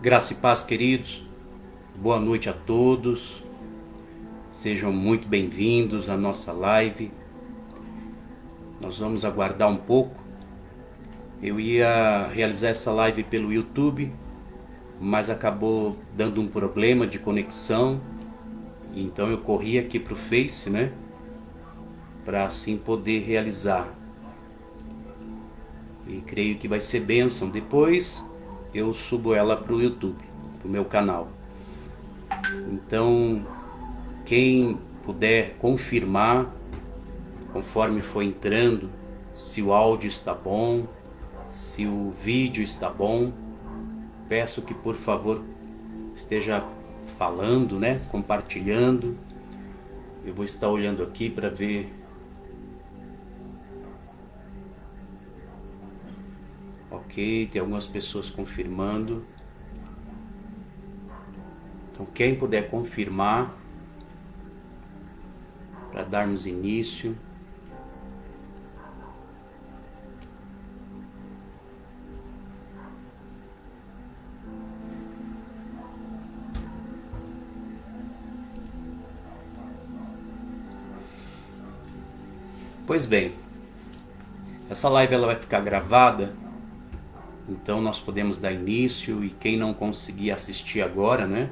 Graça e paz, queridos. Boa noite a todos. Sejam muito bem-vindos à nossa live. Nós vamos aguardar um pouco. Eu ia realizar essa live pelo YouTube, mas acabou dando um problema de conexão. Então eu corri aqui para o Face, para assim poder realizar. E creio que vai ser bênção. Depois eu subo ela para o YouTube, para o meu canal. Então, quem puder confirmar, conforme for entrando, se o áudio está bom, se o vídeo está bom, peço que por favor esteja falando, compartilhando. Eu vou estar olhando aqui para ver. Ok, tem algumas pessoas confirmando. Então quem puder confirmar para darmos início. Pois bem, essa live ela vai ficar gravada, então nós podemos dar início e quem não conseguir assistir agora,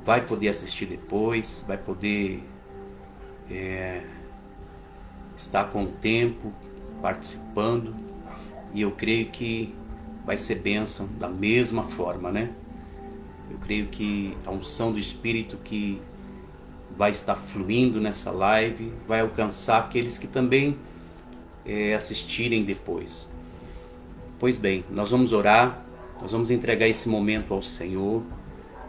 vai poder assistir depois, vai poder estar com o tempo participando, e eu creio que vai ser bênção da mesma forma, Eu creio que a unção do Espírito que vai estar fluindo nessa live vai alcançar aqueles que também assistirem depois. Pois bem, nós vamos orar, nós vamos entregar esse momento ao Senhor,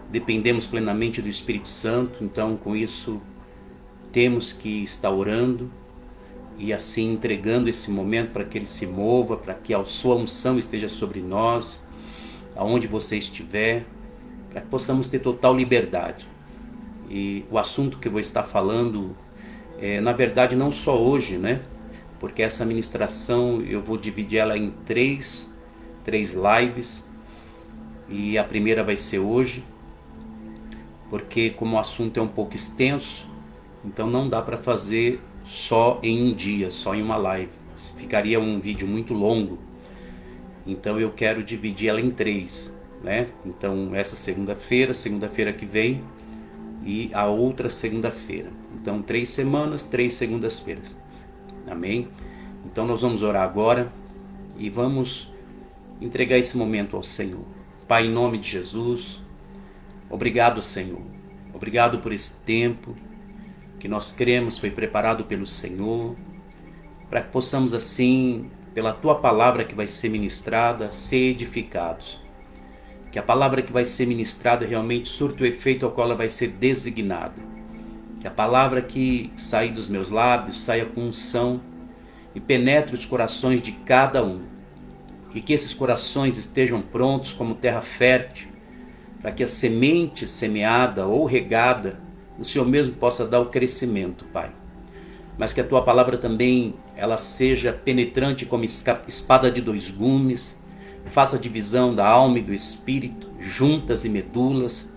dependemos plenamente do Espírito Santo, então com isso temos que estar orando e assim entregando esse momento para que Ele se mova, para que a sua unção esteja sobre nós, aonde você estiver, para que possamos ter total liberdade. E o assunto que eu vou estar falando, na verdade não só hoje, porque essa ministração eu vou dividir ela em três lives, e a primeira vai ser hoje, porque como o assunto é um pouco extenso, então não dá para fazer só em um dia, só em uma live, ficaria um vídeo muito longo, então eu quero dividir ela em três, então essa segunda-feira que vem, e a outra segunda-feira. Então 3 semanas, 3 segundas-feiras. Amém? Então nós vamos orar agora e vamos entregar esse momento ao Senhor. Pai, em nome de Jesus, obrigado, Senhor. Obrigado por esse tempo que nós cremos foi preparado pelo Senhor, para que possamos assim, pela Tua palavra que vai ser ministrada, ser edificados. Que a palavra que vai ser ministrada realmente surta o efeito ao qual ela vai ser designada. Que a palavra que sair dos meus lábios saia com unção e penetre os corações de cada um. E que esses corações estejam prontos como terra fértil, para que a semente semeada ou regada, o Senhor mesmo possa dar o crescimento, Pai. Mas que a Tua palavra também ela seja penetrante como espada de 2 gumes, faça a divisão da alma e do espírito, juntas e medulas,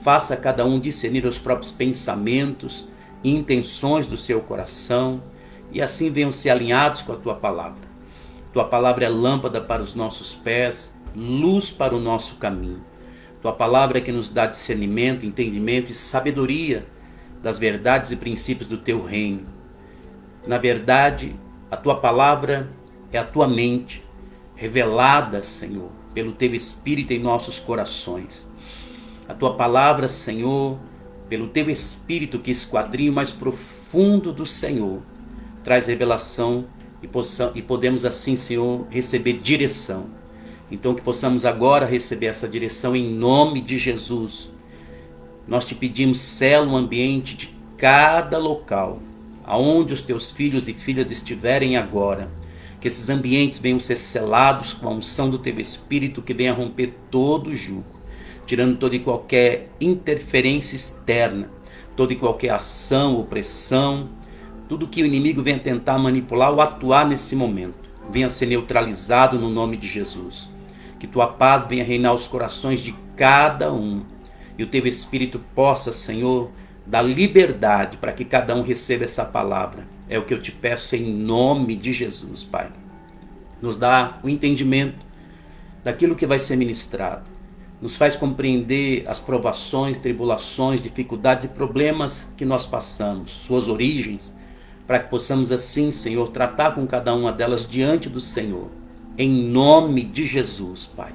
faça cada um discernir os próprios pensamentos e intenções do seu coração, e assim venham ser alinhados com a Tua palavra. Tua palavra é lâmpada para os nossos pés, luz para o nosso caminho. Tua palavra é que nos dá discernimento, entendimento e sabedoria das verdades e princípios do Teu reino. Na verdade, a Tua palavra é a Tua mente, revelada, Senhor, pelo Teu Espírito em nossos corações. A Tua palavra, Senhor, pelo Teu Espírito que esquadrinha o mais profundo do Senhor, traz revelação e podemos assim, Senhor, receber direção. Então que possamos agora receber essa direção em nome de Jesus. Nós Te pedimos, sela o ambiente de cada local, aonde os Teus filhos e filhas estiverem agora, que esses ambientes venham ser selados com a unção do Teu Espírito, que venha romper todo o jugo, tirando toda e qualquer interferência externa, toda e qualquer ação, opressão, tudo que o inimigo venha tentar manipular ou atuar nesse momento, venha ser neutralizado no nome de Jesus. Que que tua paz venha reinar os corações de cada um. E o teu Espírito possa, Senhor, dar liberdade para que cada um receba essa palavra. É o que eu te peço em nome de Jesus, Pai. Nos dá o entendimento daquilo que vai ser ministrado. Nos faz compreender as provações, tribulações, dificuldades e problemas que nós passamos, suas origens, para que possamos assim, Senhor, tratar com cada uma delas diante do Senhor. Em nome de Jesus, Pai.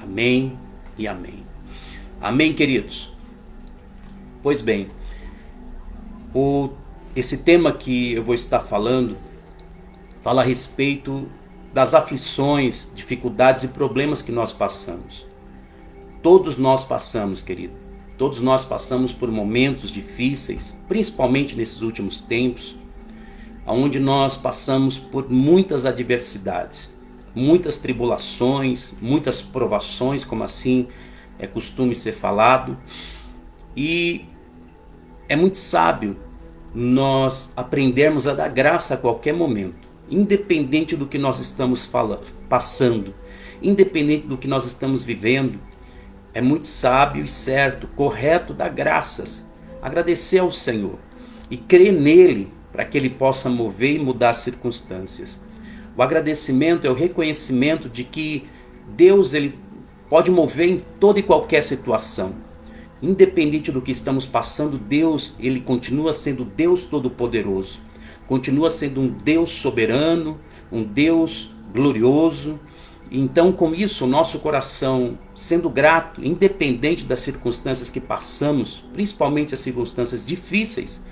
Amém e amém. Amém, queridos? Pois bem, esse tema que eu vou estar falando fala a respeito das aflições, dificuldades e problemas que nós passamos. Todos nós passamos, querido. Todos nós passamos por momentos difíceis, principalmente nesses últimos tempos, onde nós passamos por muitas adversidades, muitas tribulações, muitas provações, como assim é costume ser falado. E é muito sábio nós aprendermos a dar graça a qualquer momento, independente do que nós estamos passando, independente do que nós estamos vivendo. É muito sábio e certo, correto dar graças, agradecer ao Senhor e crer nele para que ele possa mover e mudar as circunstâncias. O agradecimento é o reconhecimento de que Deus ele pode mover em toda e qualquer situação. Independente do que estamos passando, Deus ele continua sendo Deus Todo-Poderoso, continua sendo um Deus soberano, um Deus glorioso. Então, com isso, o nosso coração, sendo grato, independente das circunstâncias que passamos, principalmente as circunstâncias difíceis,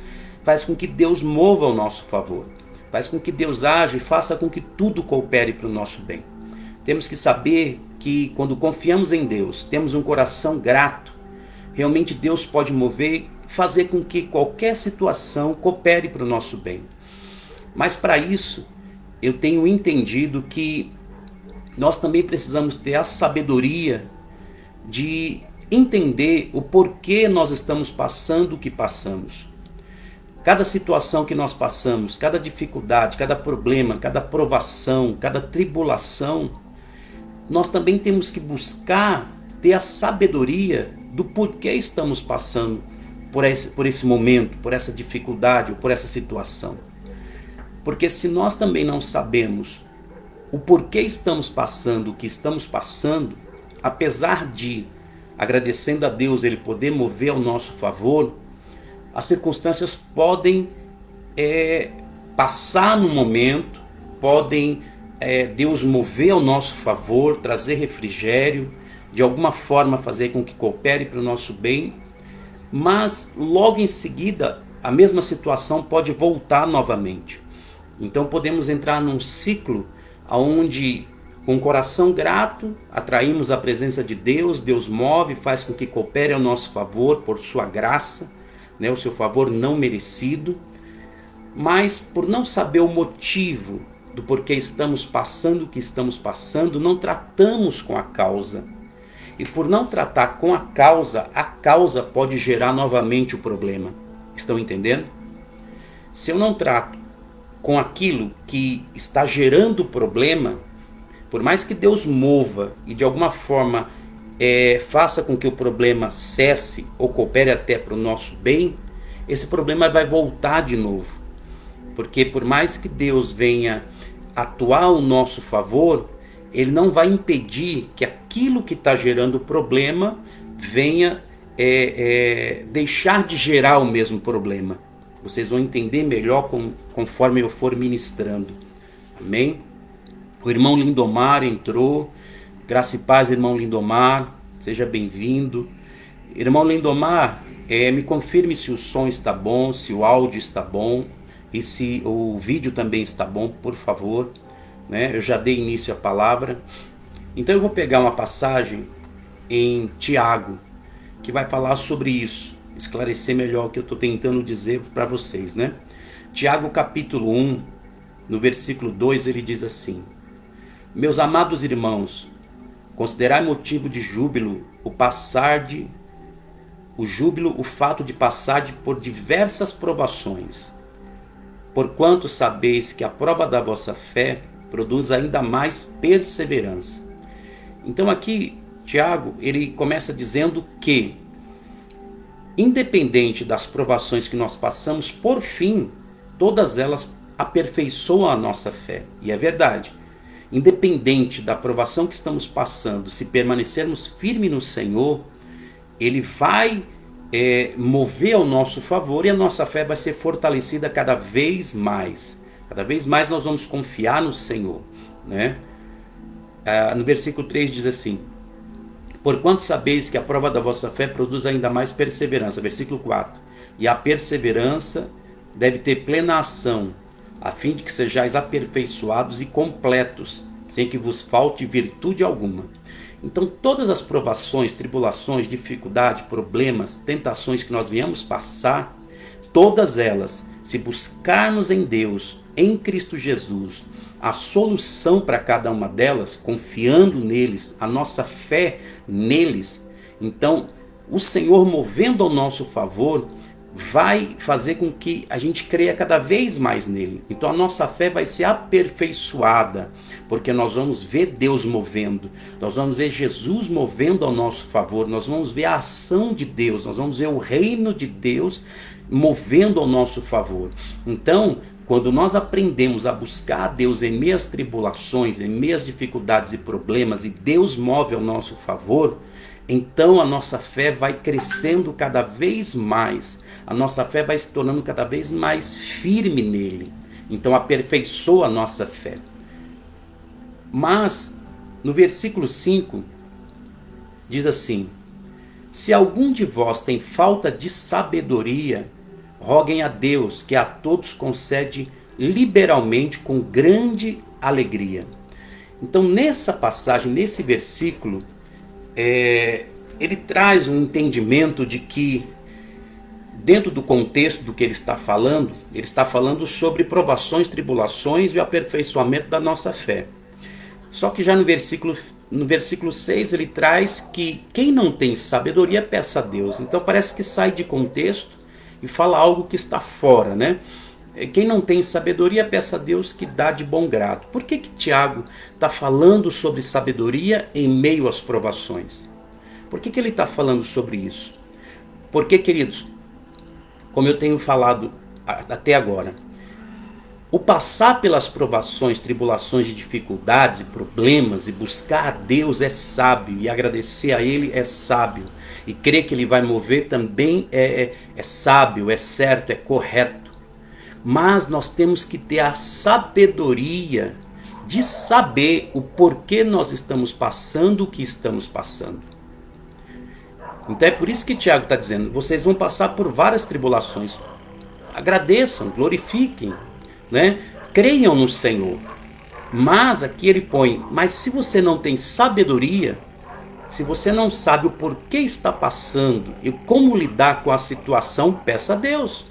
faz com que Deus mova ao nosso favor, faz com que Deus age e faça com que tudo coopere para o nosso bem. Temos que saber que quando confiamos em Deus, temos um coração grato, realmente Deus pode mover e fazer com que qualquer situação coopere para o nosso bem. Mas para isso, eu tenho entendido que nós também precisamos ter a sabedoria de entender o porquê nós estamos passando o que passamos. Cada situação que nós passamos, cada dificuldade, cada problema, cada provação, cada tribulação, nós também temos que buscar ter a sabedoria do porquê estamos passando por esse momento, por essa dificuldade ou por essa situação. Porque se nós também não sabemos o porquê estamos passando o que estamos passando, apesar de, agradecendo a Deus, ele poder mover ao nosso favor, as circunstâncias podem passar no momento, podem Deus mover ao nosso favor, trazer refrigério, de alguma forma fazer com que coopere para o nosso bem, mas logo em seguida a mesma situação pode voltar novamente. Então podemos entrar num ciclo onde, com o coração grato, atraímos a presença de Deus, Deus move, faz com que coopere ao nosso favor por sua graça, o seu favor não merecido, mas por não saber o motivo do porquê estamos passando o que estamos passando, não tratamos com a causa. E por não tratar com a causa pode gerar novamente o problema. Estão entendendo? Se eu não trato com aquilo que está gerando o problema, por mais que Deus mova e de alguma forma faça com que o problema cesse ou coopere até para o nosso bem, esse problema vai voltar de novo. Porque por mais que Deus venha atuar ao nosso favor, ele não vai impedir que aquilo que está gerando o problema venha deixar de gerar o mesmo problema. Vocês vão entender melhor conforme eu for ministrando. Amém? O irmão Lindomar entrou. Graça e paz, irmão Lindomar. Seja bem-vindo. Irmão Lindomar, me confirme se o som está bom, se o áudio está bom e se o vídeo também está bom, por favor. Eu já dei início à palavra. Então eu vou pegar uma passagem em Tiago, que vai falar sobre isso, esclarecer melhor o que eu estou tentando dizer para vocês. Tiago capítulo 1, no versículo 2, ele diz assim: Meus amados irmãos, considerai motivo de júbilo o fato de passar por diversas provações, porquanto sabeis que a prova da vossa fé produz ainda mais perseverança. Então aqui, Tiago, ele começa dizendo que, independente das provações que nós passamos, por fim, todas elas aperfeiçoam a nossa fé. E é verdade. Independente da provação que estamos passando, se permanecermos firmes no Senhor, Ele vai mover ao nosso favor e a nossa fé vai ser fortalecida cada vez mais. Cada vez mais nós vamos confiar no Senhor, né? No versículo 3 diz assim: porquanto sabeis que a prova da vossa fé produz ainda mais perseverança. Versículo 4. E a perseverança deve ter plena ação, a fim de que sejais aperfeiçoados e completos, sem que vos falte virtude alguma. Então todas as provações, tribulações, dificuldades, problemas, tentações que nós viemos passar, todas elas, se buscarmos em Deus, em Cristo Jesus, a solução para cada uma delas, confiando neles, a nossa fé neles, então o Senhor, movendo ao nosso favor, vai fazer com que a gente creia cada vez mais nele. Então a nossa fé vai ser aperfeiçoada, porque nós vamos ver Deus movendo, nós vamos ver Jesus movendo ao nosso favor, nós vamos ver a ação de Deus, nós vamos ver o reino de Deus movendo ao nosso favor. Então, quando nós aprendemos a buscar a Deus em meio às tribulações, em meio às dificuldades e problemas, e Deus move ao nosso favor, então a nossa fé vai crescendo cada vez mais, a nossa fé vai se tornando cada vez mais firme nele. Então aperfeiçoa a nossa fé. Mas no versículo 5 diz assim: se algum de vós tem falta de sabedoria, roguem a Deus, que a todos concede liberalmente com grande alegria. Então nessa passagem, nesse versículo, ele traz um entendimento de que, dentro do contexto do que ele está falando sobre provações, tribulações e o aperfeiçoamento da nossa fé. Só que já no versículo 6 ele traz que quem não tem sabedoria peça a Deus. Então parece que sai de contexto e fala algo que está fora, né? Quem não tem sabedoria peça a Deus, que dá de bom grado. Por que Tiago está falando sobre sabedoria em meio às provações? Por que ele está falando sobre isso? Porque, queridos, como eu tenho falado até agora, o passar pelas provações, tribulações e dificuldades e problemas e buscar a Deus é sábio, e agradecer a Ele é sábio, e crer que Ele vai mover também é sábio, é certo, é correto. Mas nós temos que ter a sabedoria de saber o porquê nós estamos passando o que estamos passando. Então é por isso que Tiago está dizendo: vocês vão passar por várias tribulações. Agradeçam, glorifiquem, né? Creiam no Senhor. Mas aqui ele põe: mas se você não tem sabedoria, se você não sabe o porquê está passando e como lidar com a situação, peça a Deus,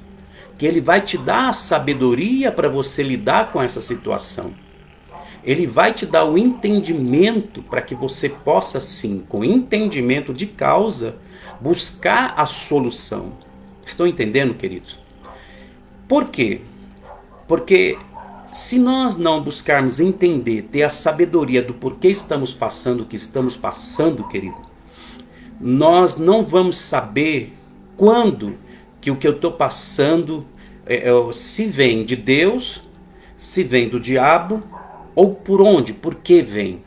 que Ele vai te dar a sabedoria para você lidar com essa situação. Ele vai te dar o entendimento para que você possa, sim, com entendimento de causa, buscar a solução. Estão entendendo, queridos? Por quê? Porque se nós não buscarmos entender, ter a sabedoria do porquê estamos passando o que estamos passando, querido, nós não vamos saber quando que o que eu estou passando se vem de Deus, se vem do diabo, ou por onde, por que vem.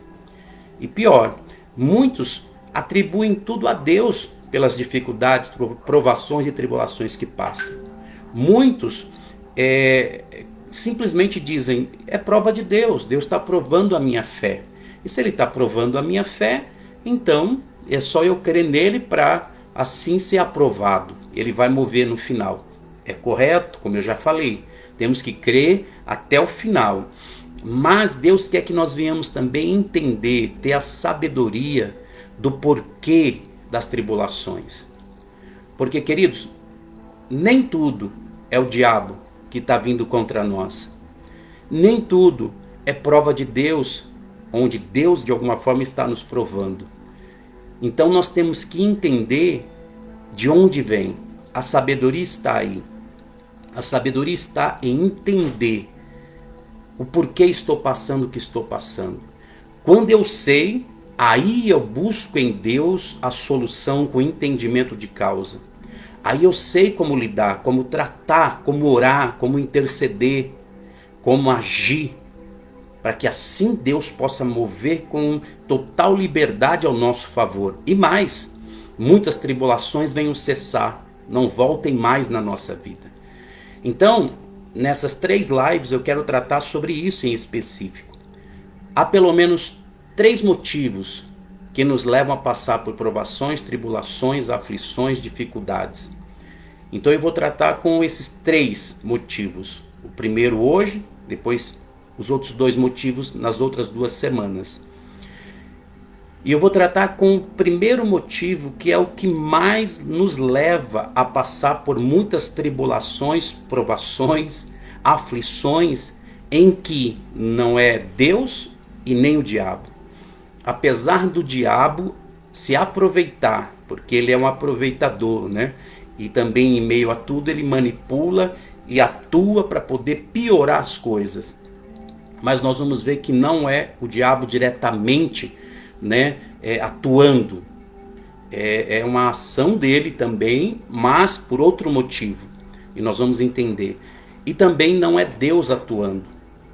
E pior, muitos atribuem tudo a Deus pelas dificuldades, provações e tribulações que passam. Muitos simplesmente dizem: é prova de Deus, Deus está provando a minha fé. E se Ele está provando a minha fé, então é só eu crer nele para assim ser aprovado. Ele vai mover no final. É correto, como eu já falei, temos que crer até o final. Mas Deus quer que nós venhamos também entender, ter a sabedoria do porquê das tribulações. Porque, queridos, nem tudo é o diabo que está vindo contra nós. Nem tudo é prova de Deus, onde Deus de alguma forma está nos provando. Então nós temos que entender de onde vem. A sabedoria está aí. A sabedoria está em entender o porquê estou passando o que estou passando. Quando eu sei, Aí eu busco em Deus a solução com entendimento de causa. Aí eu sei como lidar, como tratar, como orar, como interceder, como agir, para que assim Deus possa mover com total liberdade ao nosso favor. E mais, muitas tribulações venham cessar, não voltem mais na nossa vida. Então, nessas 3 lives eu quero tratar sobre isso em específico. Há pelo menos 3 motivos que nos levam a passar por provações, tribulações, aflições, dificuldades. Então eu vou tratar com esses 3 motivos. O primeiro hoje, depois os outros 2 motivos nas outras 2 semanas. E eu vou tratar com o primeiro motivo, que é o que mais nos leva a passar por muitas tribulações, provações, aflições, em que não é Deus e nem o diabo. Apesar do diabo se aproveitar, porque ele é um aproveitador, né? E também em meio a tudo ele manipula e atua para poder piorar as coisas. Mas nós vamos ver que não é o diabo diretamente, né, atuando. É uma ação dele também, mas por outro motivo. E nós vamos entender. E também não é Deus atuando.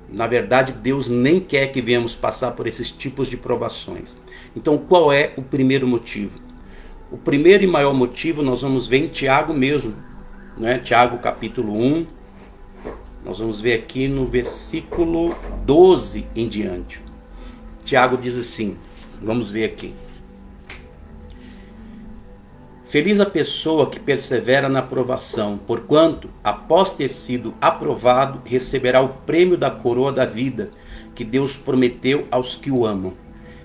Na verdade, Deus nem quer que venhamos passar por esses tipos de provações. Então, qual é o primeiro motivo? O primeiro e maior motivo nós vamos ver em Tiago mesmo, né? Tiago capítulo 1, nós vamos ver aqui no versículo 12 em diante. Tiago diz assim, vamos ver aqui. Feliz a pessoa que persevera na provação, porquanto, após ter sido aprovado, receberá o prêmio da coroa da vida, que Deus prometeu aos que o amam.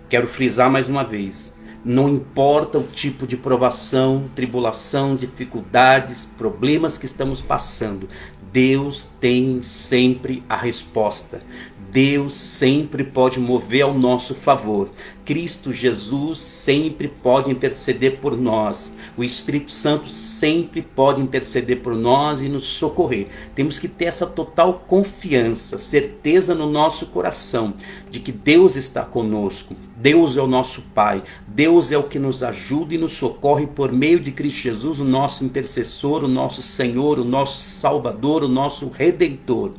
Quero frisar mais uma vez, não importa o tipo de provação, tribulação, dificuldades, problemas que estamos passando, Deus tem sempre a resposta. Deus sempre pode mover ao nosso favor. Cristo Jesus sempre pode interceder por nós. O Espírito Santo sempre pode interceder por nós e nos socorrer. Temos que ter essa total confiança, certeza no nosso coração de que Deus está conosco. Deus é o nosso Pai. Deus é o que nos ajuda e nos socorre por meio de Cristo Jesus, o nosso intercessor, o nosso Senhor, o nosso Salvador, o nosso Redentor.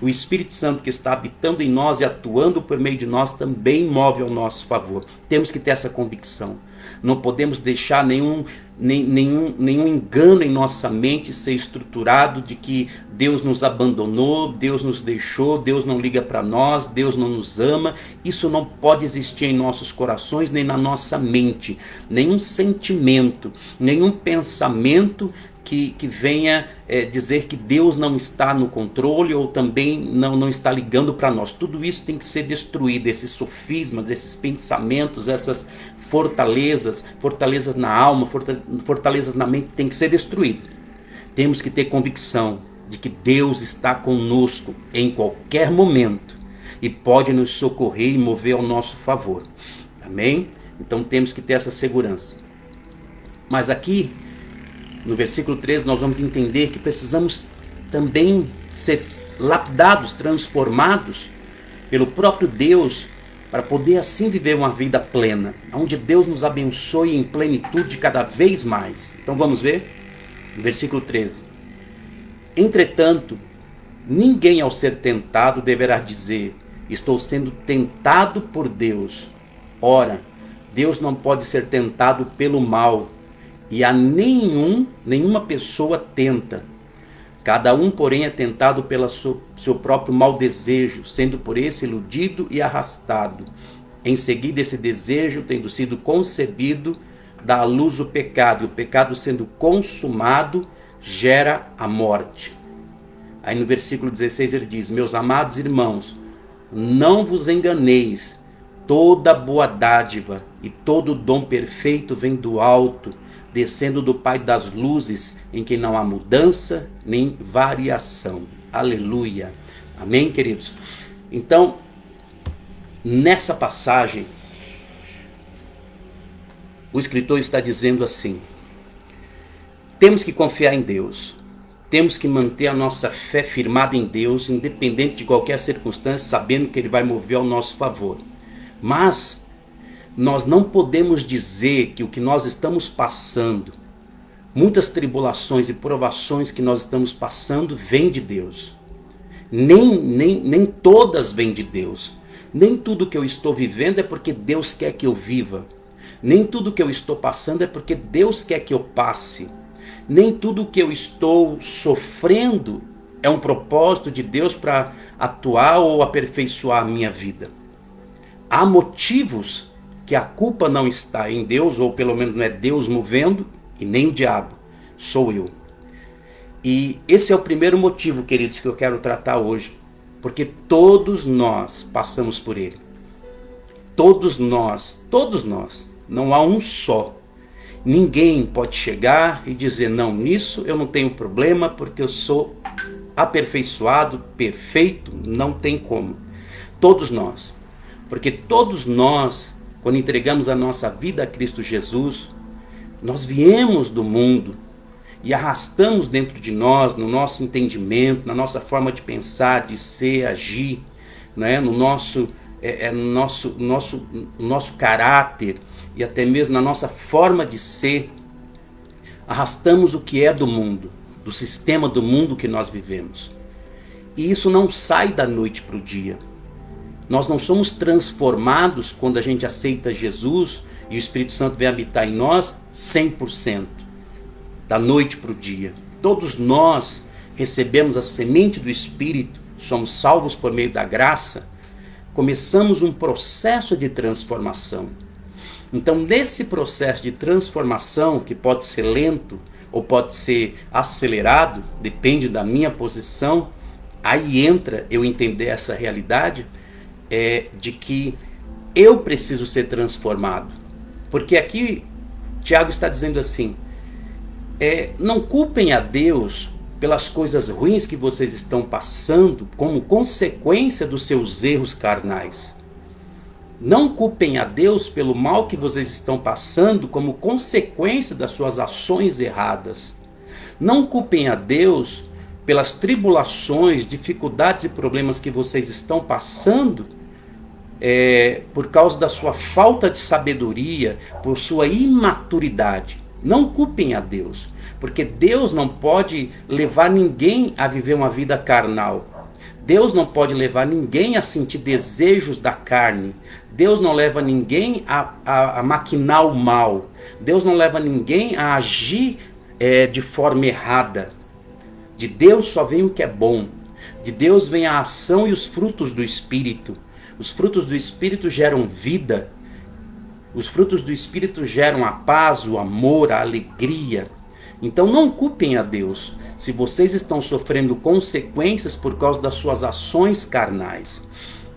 O Espírito Santo que está habitando em nós e atuando por meio de nós também move ao nosso favor. Temos que ter essa convicção. Não podemos deixar nenhum engano em nossa mente ser estruturado de que Deus nos abandonou, Deus nos deixou, Deus não liga para nós, Deus não nos ama. Isso não pode existir em nossos corações nem na nossa mente. Nenhum sentimento, nenhum pensamento que venha dizer que Deus não está no controle ou também não está ligando para nós. Tudo isso tem que ser destruído, esses sofismas, esses pensamentos, essas fortalezas na alma, fortalezas na mente, tem que ser destruído. Temos que ter convicção de que Deus está conosco em qualquer momento e pode nos socorrer e mover ao nosso favor. Amém? Então temos que ter essa segurança. Mas aqui no versículo 13 nós vamos entender que precisamos também ser lapidados, transformados pelo próprio Deus, para poder assim viver uma vida plena, onde Deus nos abençoe em plenitude cada vez mais. Então vamos ver, versículo 13. Entretanto, ninguém ao ser tentado deverá dizer, estou sendo tentado por Deus. Ora, Deus não pode ser tentado pelo mal, e a nenhuma pessoa tenta. Cada um, porém, é tentado pelo seu próprio mau desejo, sendo por esse iludido e arrastado. Em seguida, esse desejo, tendo sido concebido, dá à luz o pecado, e o pecado, sendo consumado, gera a morte. Aí no versículo 16 ele diz, meus amados irmãos, não vos enganeis, toda boa dádiva e todo dom perfeito vem do alto, descendo do Pai das luzes, em que não há mudança nem variação. Aleluia. Amém, queridos? Então, nessa passagem, o escritor está dizendo assim, temos que confiar em Deus, temos que manter a nossa fé firmada em Deus, independente de qualquer circunstância, sabendo que Ele vai mover ao nosso favor. Mas Nós não podemos dizer que o que nós estamos passando, muitas tribulações e provações que nós estamos passando, vêm de Deus. Nem todas vêm de Deus. Nem tudo que eu estou vivendo é porque Deus quer que eu viva. Nem tudo que eu estou passando é porque Deus quer que eu passe. Nem tudo que eu estou sofrendo é um propósito de Deus para atuar ou aperfeiçoar a minha vida. Há motivos que a culpa não está em Deus, ou pelo menos não é Deus movendo, e nem o diabo, sou eu. E esse é o primeiro motivo, queridos, que eu quero tratar hoje. Porque todos nós passamos por ele. Todos nós, não há um só. Ninguém pode chegar e dizer, não, nisso eu não tenho problema, porque eu sou aperfeiçoado, perfeito, não tem como. Todos nós. Porque todos nós, quando entregamos a nossa vida a Cristo Jesus, nós viemos do mundo e arrastamos dentro de nós, no nosso entendimento, na nossa forma de pensar, de ser, agir, né? no nosso caráter e até mesmo na nossa forma de ser, arrastamos o que é do mundo, do sistema do mundo que nós vivemos. E isso não sai da noite para o dia. Nós não somos transformados quando a gente aceita Jesus e o Espírito Santo vem habitar em nós 100%, da noite para o dia. Todos nós recebemos a semente do Espírito, somos salvos por meio da graça, começamos um processo de transformação. Então, nesse processo de transformação, que pode ser lento ou pode ser acelerado, depende da minha posição, aí entra eu entender essa realidade de que eu preciso ser transformado. Porque aqui Tiago está dizendo assim, não culpem a Deus pelas coisas ruins que vocês estão passando como consequência dos seus erros carnais. Não culpem a Deus pelo mal que vocês estão passando como consequência das suas ações erradas. Não culpem a Deus pelas tribulações, dificuldades e problemas que vocês estão passando por causa da sua falta de sabedoria, por sua imaturidade. Não culpem a Deus, porque Deus não pode levar ninguém a viver uma vida carnal. Deus não pode levar ninguém a sentir desejos da carne. Deus não leva ninguém a maquinar o mal. Deus não leva ninguém a agir de forma errada. De Deus só vem o que é bom. De Deus vem a ação e os frutos do Espírito. Os frutos do Espírito geram vida. Os frutos do Espírito geram a paz, o amor, a alegria. Então não culpem a Deus se vocês estão sofrendo consequências por causa das suas ações carnais.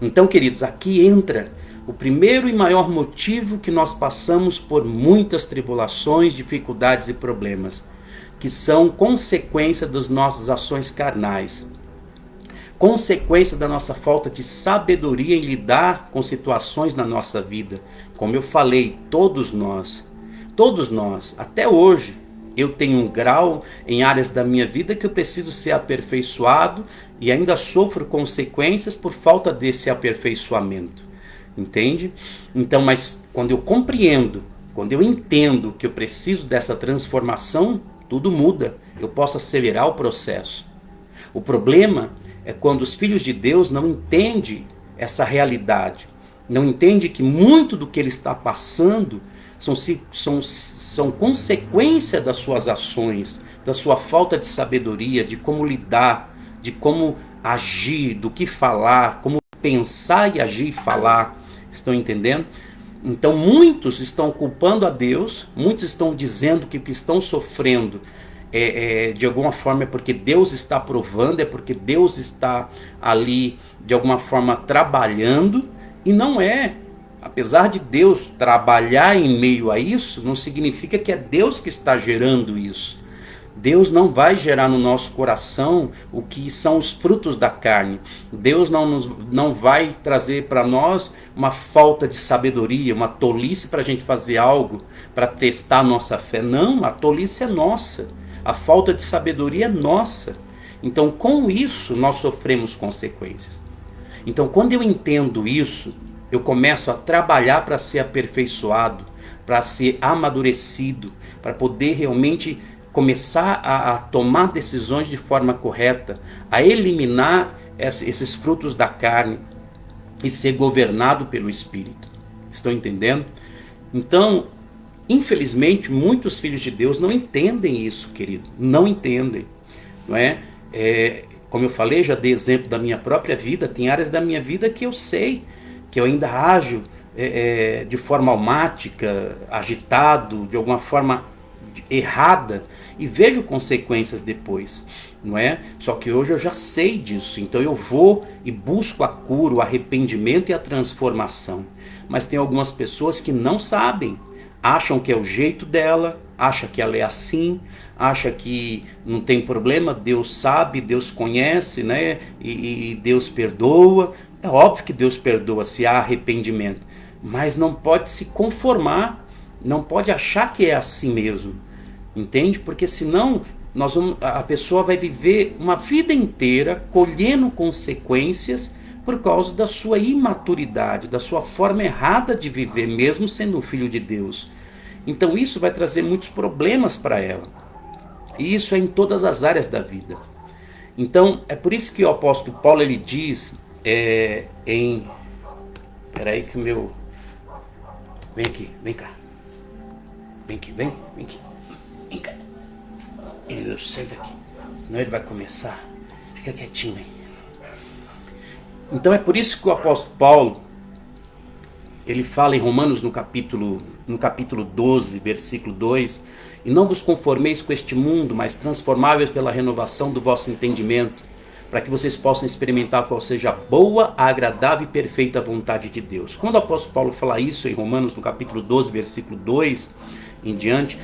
Então, queridos, aqui entra o primeiro e maior motivo que nós passamos por muitas tribulações, dificuldades e problemas, que são consequência das nossas ações carnais. Consequência da nossa falta de sabedoria em lidar com situações na nossa vida. Como eu falei, todos nós, até hoje, eu tenho um grau em áreas da minha vida que eu preciso ser aperfeiçoado e ainda sofro consequências por falta desse aperfeiçoamento. Entende? Então, mas quando eu compreendo, quando eu entendo que eu preciso dessa transformação, tudo muda. Eu posso acelerar o processo. O problema é quando os filhos de Deus não entendem essa realidade. Não entendem que muito do que ele está passando são consequência das suas ações, da sua falta de sabedoria, de como lidar, de como agir, do que falar, como pensar e agir e falar. Estão entendendo? Então muitos estão culpando a Deus, muitos estão dizendo que o que estão sofrendo de alguma forma é porque Deus está provando, é porque Deus está ali de alguma forma trabalhando, e não é. Apesar de Deus trabalhar em meio a isso, não significa que é Deus que está gerando isso. Deus não vai gerar no nosso coração o que são os frutos da carne. Deus não vai trazer para nós uma falta de sabedoria, uma tolice para a gente fazer algo, para testar a nossa fé. Não, a tolice é nossa. A falta de sabedoria é nossa. Então, com isso, nós sofremos consequências. Então, quando eu entendo isso, eu começo a trabalhar para ser aperfeiçoado, para ser amadurecido, para poder realmente começar a tomar decisões de forma correta, a eliminar esses frutos da carne e ser governado pelo Espírito. Estão entendendo? Então, infelizmente, muitos filhos de Deus não entendem isso, querido. Não entendem. Não é? Como eu falei, já dei exemplo da minha própria vida. Tem áreas da minha vida que eu sei, que eu ainda ajo de forma almática, agitado, de alguma forma errada, e vejo consequências depois, não é? Só que hoje eu já sei disso, então eu vou e busco a cura, o arrependimento e a transformação. Mas tem algumas pessoas que não sabem, acham que é o jeito dela, acha que ela é assim, acha que não tem problema, Deus sabe, Deus conhece, né? E Deus perdoa. É óbvio que Deus perdoa se há arrependimento, mas não pode se conformar, não pode achar que é assim mesmo. Entende? Porque senão a pessoa vai viver uma vida inteira colhendo consequências por causa da sua imaturidade, da sua forma errada de viver, mesmo sendo um filho de Deus. Então isso vai trazer muitos problemas para ela. E isso é em todas as áreas da vida. Então é por isso que o apóstolo Paulo ele diz Peraí que o meu... Vem aqui, vem cá. Vem aqui, vem aqui. Vem cá. Senta aqui. Senão ele vai começar. Fica quietinho aí. Então é por isso que o apóstolo Paulo, ele fala em Romanos no capítulo 12, versículo 2, e não vos conformeis com este mundo, mas transformáveis pela renovação do vosso entendimento, para que vocês possam experimentar qual seja a boa, a agradável e perfeita vontade de Deus. Quando o apóstolo Paulo fala isso em Romanos no capítulo 12, versículo 2 em diante,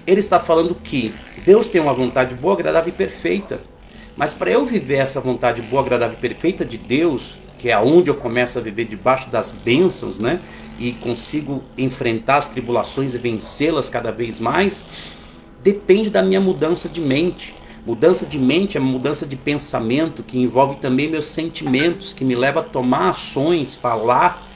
ele está falando que Deus tem uma vontade boa, agradável e perfeita. Mas para eu viver essa vontade boa, agradável e perfeita de Deus, que é onde eu começo a viver debaixo das bênçãos, né? E consigo enfrentar as tribulações e vencê-las cada vez mais, depende da minha mudança de mente. Mudança de mente é mudança de pensamento, que envolve também meus sentimentos, que me leva a tomar ações, falar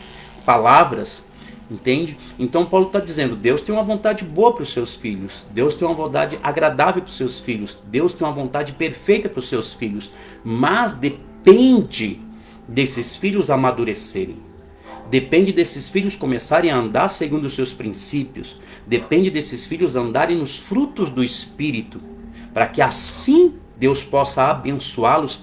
palavras. Entende? Então Paulo está dizendo, Deus tem uma vontade boa para os seus filhos, Deus tem uma vontade agradável para os seus filhos, Deus tem uma vontade perfeita para os seus filhos, mas depende desses filhos amadurecerem, depende desses filhos começarem a andar segundo os seus princípios, depende desses filhos andarem nos frutos do Espírito, para que assim Deus possa abençoá-los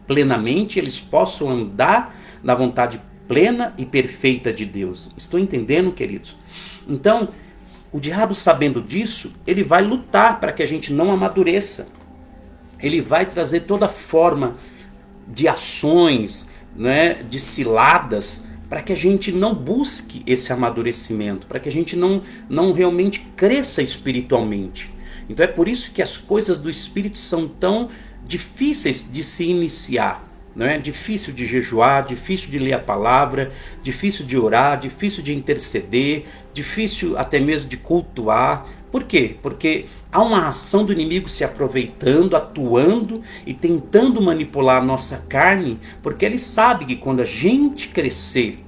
plenamente, eles possam andar na vontade plena e perfeita de Deus. Estão entendendo, queridos? Então, o diabo, sabendo disso, ele vai lutar para que a gente não amadureça. Ele vai trazer toda forma de ações, né, de ciladas, para que a gente não busque esse amadurecimento, para que a gente não realmente cresça espiritualmente. Então é por isso que as coisas do Espírito são tão difíceis de se iniciar. Não é difícil de jejuar, difícil de ler a palavra, difícil de orar, difícil de interceder, difícil até mesmo de cultuar. Por quê? Porque há uma ação do inimigo se aproveitando, atuando e tentando manipular a nossa carne, porque ele sabe que quando a gente crescer,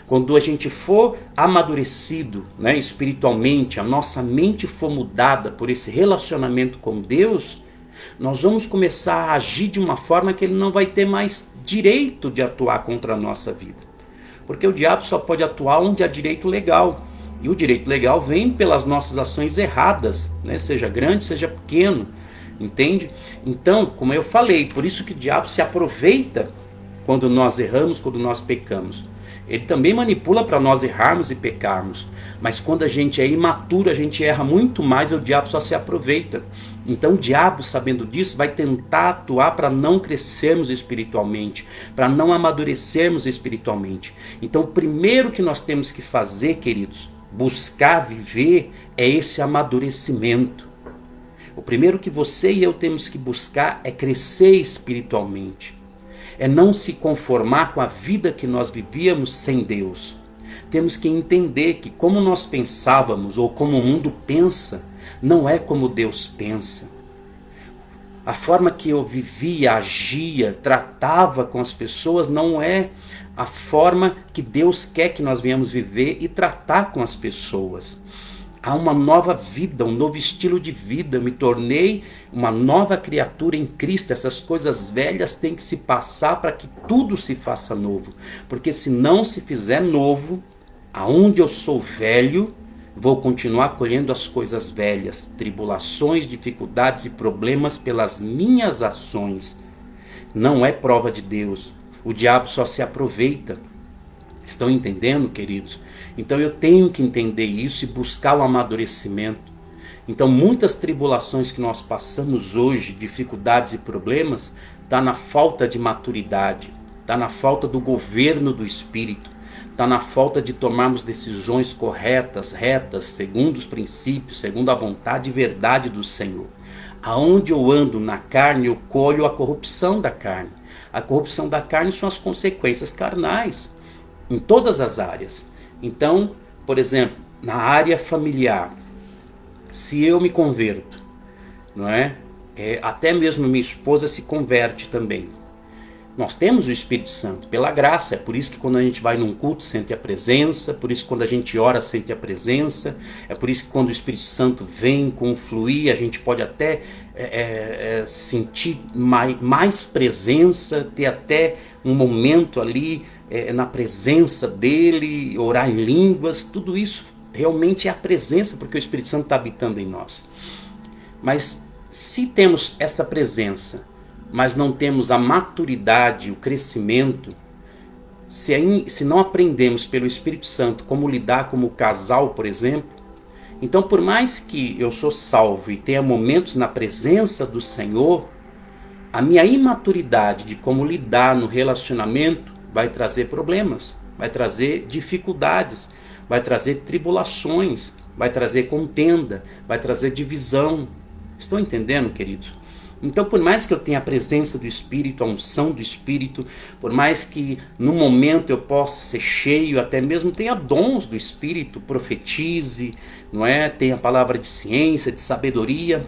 quando a gente for amadurecido, né, espiritualmente, a nossa mente for mudada por esse relacionamento com Deus, nós vamos começar a agir de uma forma que ele não vai ter mais direito de atuar contra a nossa vida. Porque o diabo só pode atuar onde há direito legal. E o direito legal vem pelas nossas ações erradas, né? Seja grande, seja pequeno. Entende? Então, como eu falei, por isso que o diabo se aproveita quando nós erramos, quando nós pecamos. Ele também manipula para nós errarmos e pecarmos. Mas quando a gente é imaturo, a gente erra muito mais e o diabo só se aproveita. Então o diabo, sabendo disso, vai tentar atuar para não crescermos espiritualmente, para não amadurecermos espiritualmente. Então o primeiro que nós temos que fazer, queridos, buscar viver, é esse amadurecimento. O primeiro que você e eu temos que buscar é crescer espiritualmente. É não se conformar com a vida que nós vivíamos sem Deus. Temos que entender que como nós pensávamos, ou como o mundo pensa, não é como Deus pensa. A forma que eu vivia, agia, tratava com as pessoas não é a forma que Deus quer que nós venhamos viver e tratar com as pessoas. Há uma nova vida, um novo estilo de vida. Eu me tornei uma nova criatura em Cristo. Essas coisas velhas têm que se passar para que tudo se faça novo. Porque se não se fizer novo, aonde eu sou velho, vou continuar colhendo as coisas velhas, tribulações, dificuldades e problemas pelas minhas ações. Não é prova de Deus. O diabo só se aproveita. Estão entendendo, queridos? Então eu tenho que entender isso e buscar o amadurecimento. Então muitas tribulações que nós passamos hoje, dificuldades e problemas, está na falta de maturidade, está na falta do governo do Espírito, está na falta de tomarmos decisões corretas, retas, segundo os princípios, segundo a vontade e verdade do Senhor. Aonde eu ando na carne, eu colho a corrupção da carne. A corrupção da carne são as consequências carnais, em todas as áreas. Então, por exemplo, na área familiar, se eu me converto, não é? Até mesmo minha esposa se converte também. Nós temos o Espírito Santo, pela graça. É por isso que quando a gente vai num culto, sente a presença. Por isso que quando a gente ora, sente a presença. É por isso que quando o Espírito Santo vem com o fluir, a gente pode até sentir mais presença, ter até um momento ali na presença dele, orar em línguas. Tudo isso realmente é a presença, porque o Espírito Santo está habitando em nós. Mas se temos essa presença, mas não temos a maturidade, o crescimento, se não aprendemos pelo Espírito Santo como lidar como casal, por exemplo, então por mais que eu sou salvo e tenha momentos na presença do Senhor, a minha imaturidade de como lidar no relacionamento vai trazer problemas, vai trazer dificuldades, vai trazer tribulações, vai trazer contenda, vai trazer divisão. Estão entendendo, queridos? Então, por mais que eu tenha a presença do Espírito, a unção do Espírito, por mais que no momento eu possa ser cheio, até mesmo tenha dons do Espírito, profetize, não é? Tenha palavra de ciência, de sabedoria,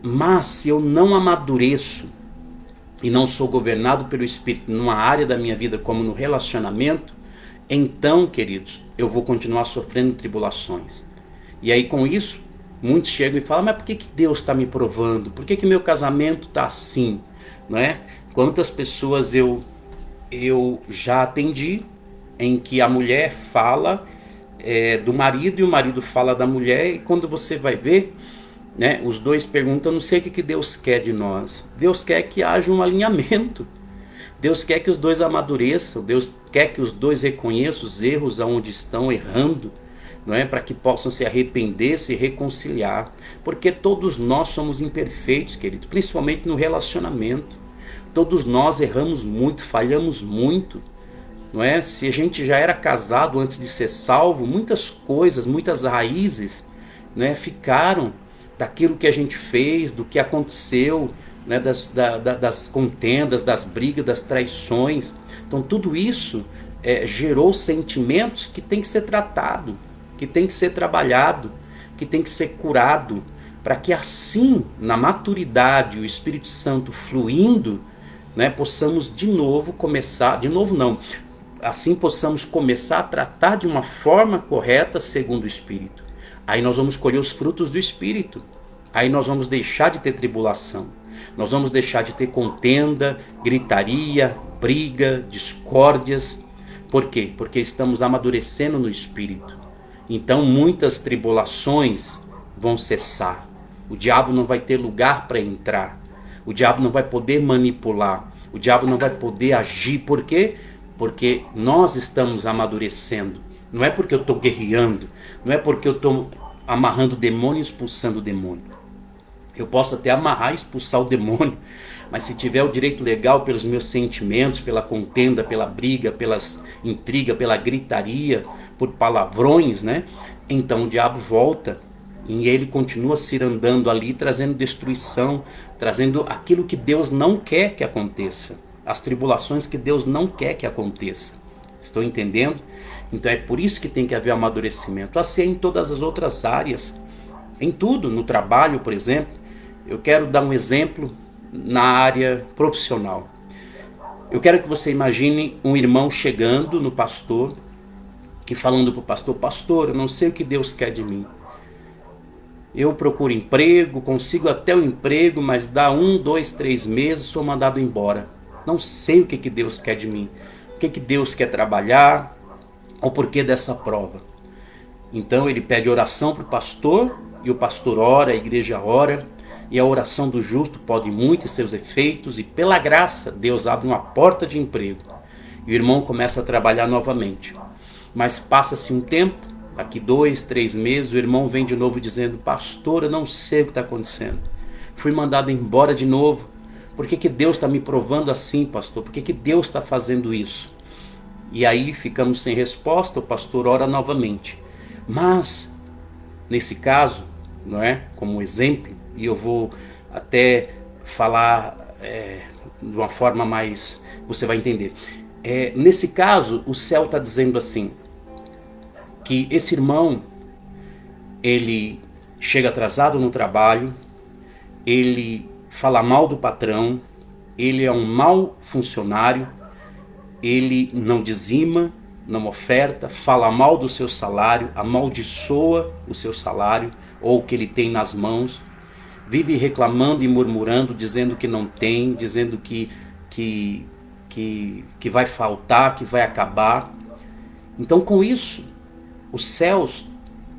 mas se eu não amadureço e não sou governado pelo Espírito numa área da minha vida como no relacionamento, então, queridos, eu vou continuar sofrendo tribulações. E aí com isso, muitos chegam e falam, mas por que Deus está me provando? Por que meu casamento está assim? Não é? Quantas pessoas eu já atendi em que a mulher fala do marido e o marido fala da mulher, e quando você vai ver, né, os dois perguntam, não sei o que Deus quer de nós. Deus quer que haja um alinhamento. Deus quer que os dois amadureçam. Deus quer que os dois reconheçam os erros aonde estão errando, não é? Para que possam se arrepender, se reconciliar, porque todos nós somos imperfeitos, queridos, principalmente no relacionamento. Todos nós erramos muito, falhamos muito, não é? Se a gente já era casado antes de ser salvo, muitas coisas, muitas raízes, né, ficaram daquilo que a gente fez, do que aconteceu, né, das contendas, das brigas, das traições. Então tudo isso gerou sentimentos que tem que ser tratado, que tem que ser trabalhado, que tem que ser curado, para que assim, na maturidade, o Espírito Santo fluindo, né, possamos de novo começar, de novo não, assim possamos começar a tratar de uma forma correta segundo o Espírito. Aí nós vamos colher os frutos do Espírito, aí nós vamos deixar de ter tribulação, nós vamos deixar de ter contenda, gritaria, briga, discórdias. Por quê? Porque estamos amadurecendo no Espírito. Então muitas tribulações vão cessar. O diabo não vai ter lugar para entrar. O diabo não vai poder manipular. O diabo não vai poder agir. Por quê? Porque nós estamos amadurecendo. Não é porque eu estou guerreando. Não é porque eu estou amarrando o demônio e expulsando o demônio. Eu posso até amarrar e expulsar o demônio, mas se tiver o direito legal pelos meus sentimentos, pela contenda, pela briga, pelas intrigas, pela gritaria, por palavrões, né? Então o diabo volta e ele continua cirandando ali, trazendo destruição, trazendo aquilo que Deus não quer que aconteça, as tribulações que Deus não quer que aconteça. Estão entendendo? Então é por isso que tem que haver amadurecimento, assim em todas as outras áreas, em tudo, no trabalho, por exemplo. Eu quero dar um exemplo na área profissional. Eu quero que você imagine um irmão chegando no pastor e falando para o pastor: pastor, eu não sei o que Deus quer de mim. Eu procuro emprego, consigo até o emprego, mas dá 1, 2, 3 meses, sou mandado embora. Não sei o que Deus quer de mim, o que Deus quer trabalhar, o porquê dessa prova. Então ele pede oração para o pastor, e o pastor ora, a igreja ora, e a oração do justo pode muito em seus efeitos, e pela graça Deus abre uma porta de emprego. E o irmão começa a trabalhar novamente. Mas passa-se um tempo, daqui 2, 3 meses, o irmão vem de novo dizendo: pastor, eu não sei o que está acontecendo. Fui mandado embora de novo. Por que Deus está me provando assim, pastor? Por que Deus está fazendo isso? E aí ficamos sem resposta, o pastor ora novamente. Mas, nesse caso, não é, como exemplo, e eu vou até falar de uma forma mais... você vai entender. Nesse caso, o céu está dizendo assim, que esse irmão, ele chega atrasado no trabalho, ele fala mal do patrão, ele é um mau funcionário, ele não dizima, não oferta, fala mal do seu salário, amaldiçoa o seu salário ou o que ele tem nas mãos, vive reclamando e murmurando, dizendo que não tem, dizendo que vai faltar, que vai acabar. Então, com isso, os céus,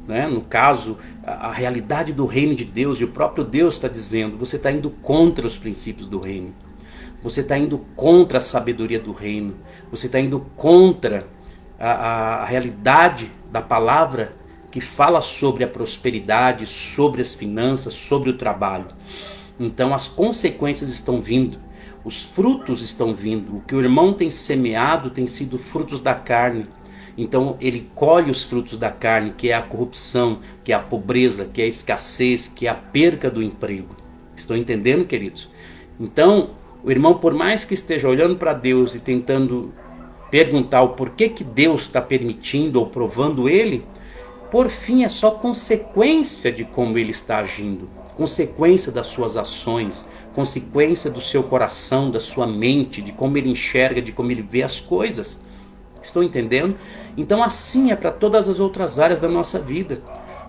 né, no caso, a realidade do reino de Deus, e o próprio Deus está dizendo: você está indo contra os princípios do reino, você está indo contra a sabedoria do reino, você está indo contra a realidade da palavra que fala sobre a prosperidade, sobre as finanças, sobre o trabalho. Então as consequências estão vindo, os frutos estão vindo. O que o irmão tem semeado tem sido frutos da carne. Então ele colhe os frutos da carne, que é a corrupção, que é a pobreza, que é a escassez, que é a perca do emprego. Estão entendendo, queridos? Então o irmão, por mais que esteja olhando para Deus e tentando perguntar o porquê que Deus está permitindo ou provando ele, por fim é só consequência de como ele está agindo, consequência das suas ações, consequência do seu coração, da sua mente, de como ele enxerga, de como ele vê as coisas. Estão entendendo? Então assim é para todas as outras áreas da nossa vida.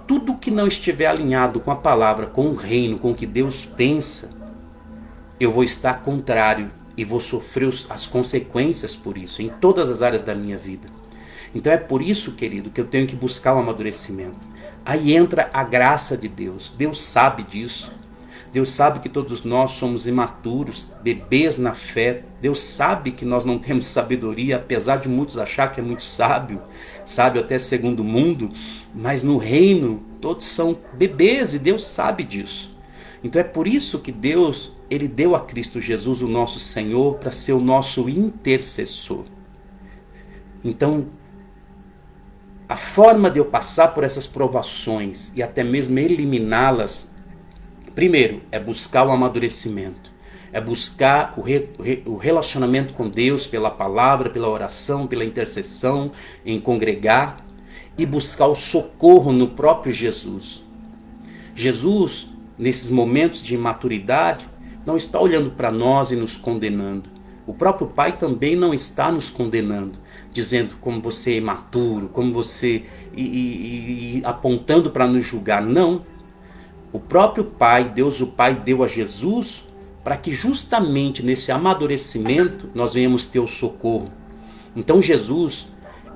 Tudo que não estiver alinhado com a palavra, com o reino, com o que Deus pensa, eu vou estar contrário e vou sofrer as consequências por isso, em todas as áreas da minha vida. Então é por isso, querido, que eu tenho que buscar o amadurecimento. Aí entra a graça de Deus. Deus sabe disso. Deus sabe que todos nós somos imaturos, bebês na fé. Deus sabe que nós não temos sabedoria, apesar de muitos achar que é muito sábio até segundo o mundo, mas no reino todos são bebês e Deus sabe disso. Então é por isso que Deus, ele deu a Cristo Jesus, o nosso Senhor, para ser o nosso intercessor. Então, a forma de eu passar por essas provações e até mesmo eliminá-las, primeiro, é buscar o amadurecimento. É buscar o relacionamento com Deus pela palavra, pela oração, pela intercessão, em congregar e buscar o socorro no próprio Jesus. Jesus, nesses momentos de imaturidade, não está olhando para nós e nos condenando. O próprio Pai também não está nos condenando, dizendo como você é imaturo, como você... e apontando para nos julgar. Não. O próprio Pai, Deus o Pai, deu a Jesus para que justamente nesse amadurecimento nós venhamos ter o socorro. Então Jesus,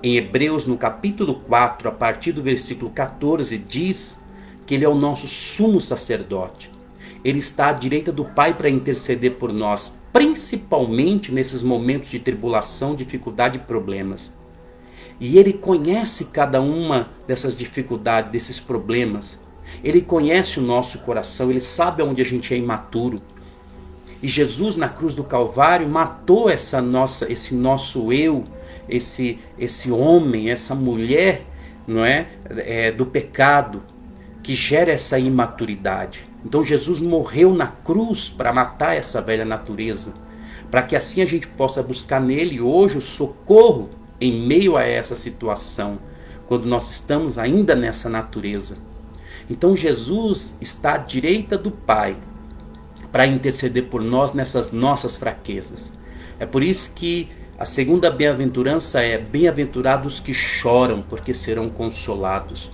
em Hebreus, no capítulo 4, a partir do versículo 14, diz que ele é o nosso sumo sacerdote. Ele está à direita do Pai para interceder por nós, principalmente nesses momentos de tribulação, dificuldade e problemas. E ele conhece cada uma dessas dificuldades, desses problemas. Ele conhece o nosso coração, ele sabe onde a gente é imaturo. E Jesus na cruz do Calvário matou esse nosso eu, esse homem, essa mulher, não é, do pecado, que gera essa imaturidade. Então Jesus morreu na cruz para matar essa velha natureza, para que assim a gente possa buscar nele hoje o socorro em meio a essa situação, quando nós estamos ainda nessa natureza. Então Jesus está à direita do Pai para interceder por nós nessas nossas fraquezas. É por isso que a segunda bem-aventurança é: bem-aventurados que choram, porque serão consolados.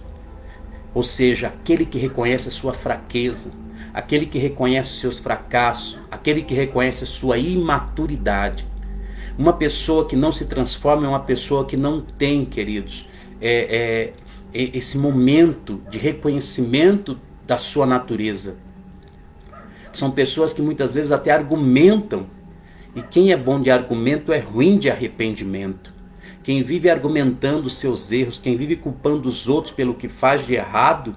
Ou seja, aquele que reconhece a sua fraqueza, aquele que reconhece os seus fracassos, aquele que reconhece a sua imaturidade. Uma pessoa que não se transforma é uma pessoa que não tem, queridos, esse momento de reconhecimento da sua natureza. São pessoas que muitas vezes até argumentam, e quem é bom de argumento é ruim de arrependimento. Quem vive argumentando os seus erros, quem vive culpando os outros pelo que faz de errado,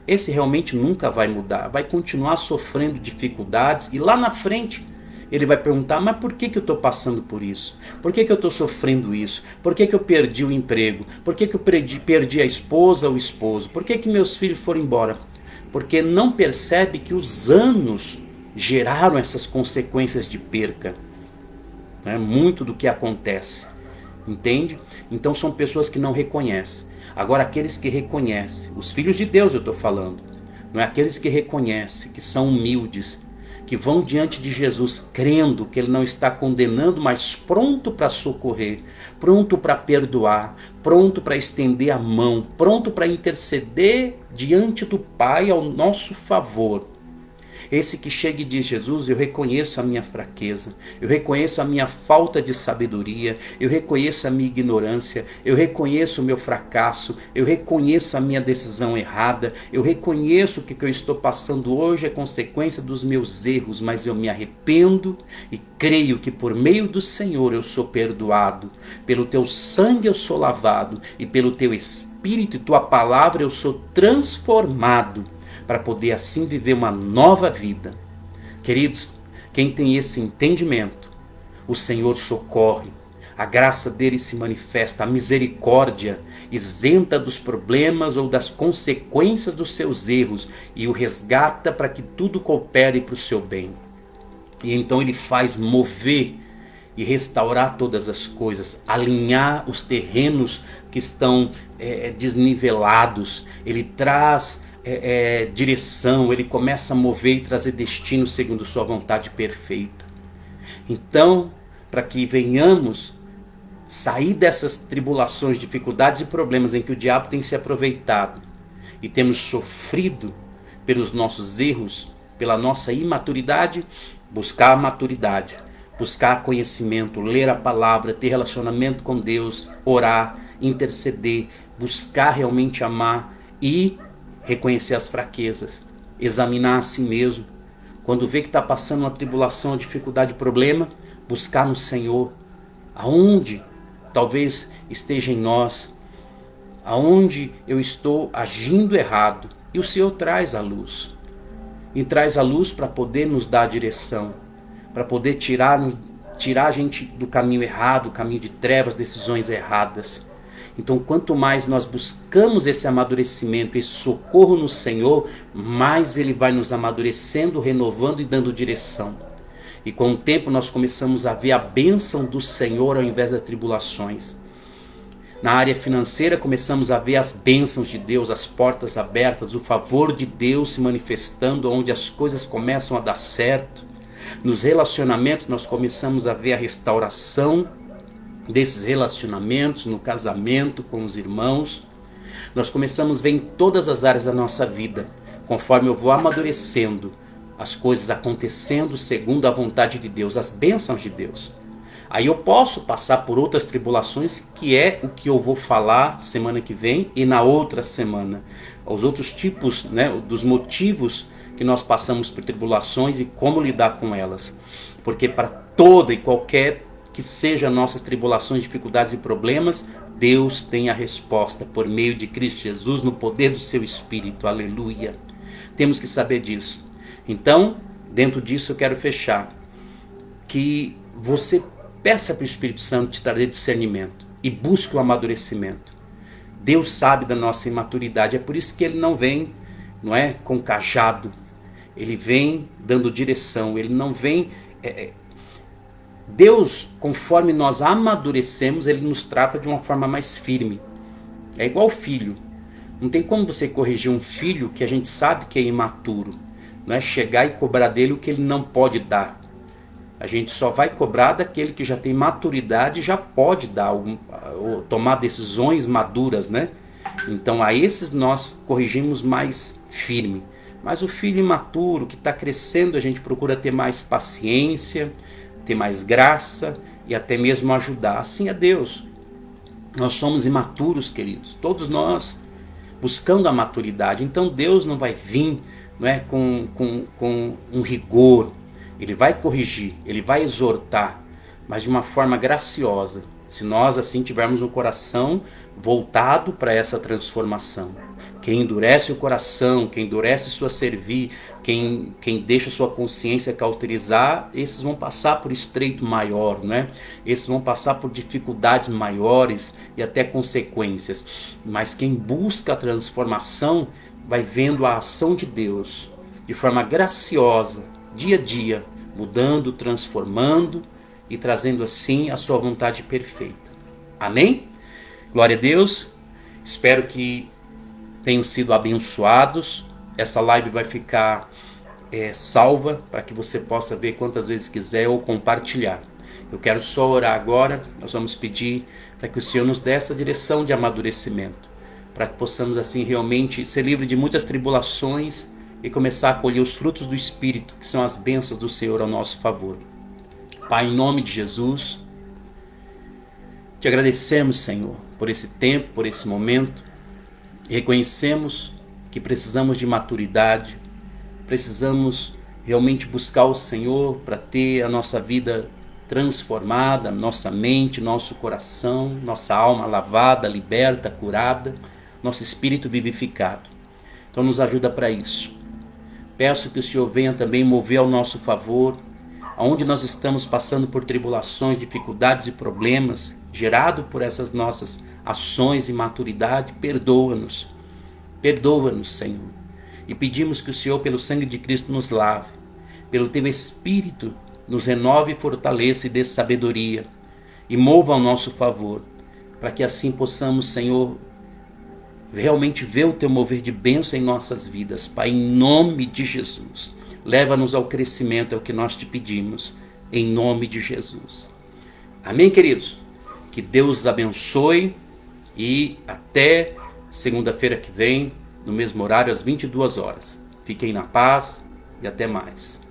esse realmente nunca vai mudar, vai continuar sofrendo dificuldades, e lá na frente ele vai perguntar: mas por que eu estou passando por isso? Por que eu estou sofrendo isso? Por que eu perdi o emprego? Por que eu perdi a esposa ou o esposo? Por que meus filhos foram embora? Porque não percebe que os anos geraram essas consequências de perca. É muito do que acontece, entende? Então são pessoas que não reconhecem. Agora, aqueles que reconhecem, os filhos de Deus eu estou falando, não é? Aqueles que reconhecem, que são humildes, que vão diante de Jesus crendo que Ele não está condenando, mas pronto para socorrer, pronto para perdoar, pronto para estender a mão, pronto para interceder diante do Pai ao nosso favor. Esse que chega e diz: Jesus, eu reconheço a minha fraqueza, eu reconheço a minha falta de sabedoria, eu reconheço a minha ignorância, eu reconheço o meu fracasso, eu reconheço a minha decisão errada, eu reconheço que o que eu estou passando hoje é consequência dos meus erros, mas eu me arrependo e creio que por meio do Senhor eu sou perdoado, pelo teu sangue eu sou lavado e pelo teu Espírito e tua palavra eu sou transformado, para poder assim viver uma nova vida. Queridos, quem tem esse entendimento, o Senhor socorre, a graça dele se manifesta, a misericórdia isenta dos problemas ou das consequências dos seus erros e o resgata para que tudo coopere para o seu bem. E então ele faz mover e restaurar todas as coisas, alinhar os terrenos que estão desnivelados. Ele traz direção, ele começa a mover e trazer destino segundo sua vontade perfeita. Então, para que venhamos sair dessas tribulações, dificuldades e problemas em que o diabo tem se aproveitado e temos sofrido pelos nossos erros, pela nossa imaturidade, buscar a maturidade, buscar conhecimento, ler a palavra, ter relacionamento com Deus, orar, interceder, buscar realmente amar e reconhecer as fraquezas, examinar a si mesmo. Quando vê que está passando uma tribulação, dificuldade, problema, buscar no Senhor aonde talvez esteja em nós, aonde eu estou agindo errado, e o Senhor traz a luz. E traz a luz para poder nos dar a direção, para poder tirar a gente do caminho errado, caminho de trevas, decisões erradas. Então, quanto mais nós buscamos esse amadurecimento, esse socorro no Senhor, mais Ele vai nos amadurecendo, renovando e dando direção. E com o tempo nós começamos a ver a bênção do Senhor ao invés das tribulações. Na área financeira começamos a ver as bênçãos de Deus, as portas abertas, o favor de Deus se manifestando, onde as coisas começam a dar certo. Nos relacionamentos nós começamos a ver a restauração desses relacionamentos, no casamento, com os irmãos. Nós começamos a ver em todas as áreas da nossa vida, conforme eu vou amadurecendo, as coisas acontecendo segundo a vontade de Deus, as bênçãos de Deus. Aí eu posso passar por outras tribulações, que é o que eu vou falar semana que vem e na outra semana. Os outros tipos, dos motivos que nós passamos por tribulações e como lidar com elas. Porque para toda e qualquer que sejam nossas tribulações, dificuldades e problemas, Deus tem a resposta por meio de Cristo Jesus, no poder do seu Espírito. Aleluia. Temos que saber disso. Então, dentro disso eu quero fechar. Que você peça para o Espírito Santo te trazer discernimento e busque o amadurecimento. Deus sabe da nossa imaturidade, é por isso que Ele não vem, com cajado. Ele vem dando direção, Ele não vem... Deus, conforme nós amadurecemos, Ele nos trata de uma forma mais firme. É igual filho. Não tem como você corrigir um filho que a gente sabe que é imaturo. Não é chegar e cobrar dele o que ele não pode dar. A gente só vai cobrar daquele que já tem maturidade e já pode tomar decisões maduras, né? Então a esses nós corrigimos mais firme. Mas o filho imaturo que está crescendo, a gente procura ter mais paciência, ter mais graça e até mesmo ajudar. Assim é Deus. Nós somos imaturos, queridos, todos nós, buscando a maturidade. Então Deus não vai vir, não é, com um rigor. Ele vai corrigir, ele vai exortar, mas de uma forma graciosa, se nós assim tivermos um coração voltado para essa transformação. Quem endurece o coração, quem endurece sua cerviz, quem deixa sua consciência cauterizar, esses vão passar por estreito maior, né? Esses vão passar por dificuldades maiores e até consequências. Mas quem busca a transformação vai vendo a ação de Deus de forma graciosa, dia a dia, mudando, transformando e trazendo assim a sua vontade perfeita. Amém? Glória a Deus. Espero que tenham sido abençoados. Essa live vai ficar salva para que você possa ver quantas vezes quiser ou compartilhar. Eu quero só orar agora. Nós vamos pedir para que o Senhor nos dê essa direção de amadurecimento, para que possamos assim realmente ser livres de muitas tribulações e começar a colher os frutos do Espírito, que são as bênçãos do Senhor ao nosso favor. Pai, em nome de Jesus, te agradecemos, Senhor, por esse tempo, por esse momento. Reconhecemos que precisamos de maturidade, precisamos realmente buscar o Senhor para ter a nossa vida transformada, nossa mente, nosso coração, nossa alma lavada, liberta, curada, nosso espírito vivificado. Então nos ajuda para isso. Peço que o Senhor venha também mover ao nosso favor, aonde nós estamos passando por tribulações, dificuldades e problemas, gerado por essas nossas ações e maturidade. Perdoa-nos, Senhor. E pedimos que o Senhor, pelo sangue de Cristo, nos lave, pelo teu Espírito, nos renove e fortaleça e dê sabedoria, e mova ao nosso favor, para que assim possamos, Senhor, realmente ver o teu mover de bênção em nossas vidas. Pai, em nome de Jesus, leva-nos ao crescimento, é o que nós te pedimos, em nome de Jesus. Amém, queridos? Que Deus os abençoe e até segunda-feira que vem, no mesmo horário, às 22 horas. Fiquem na paz e até mais.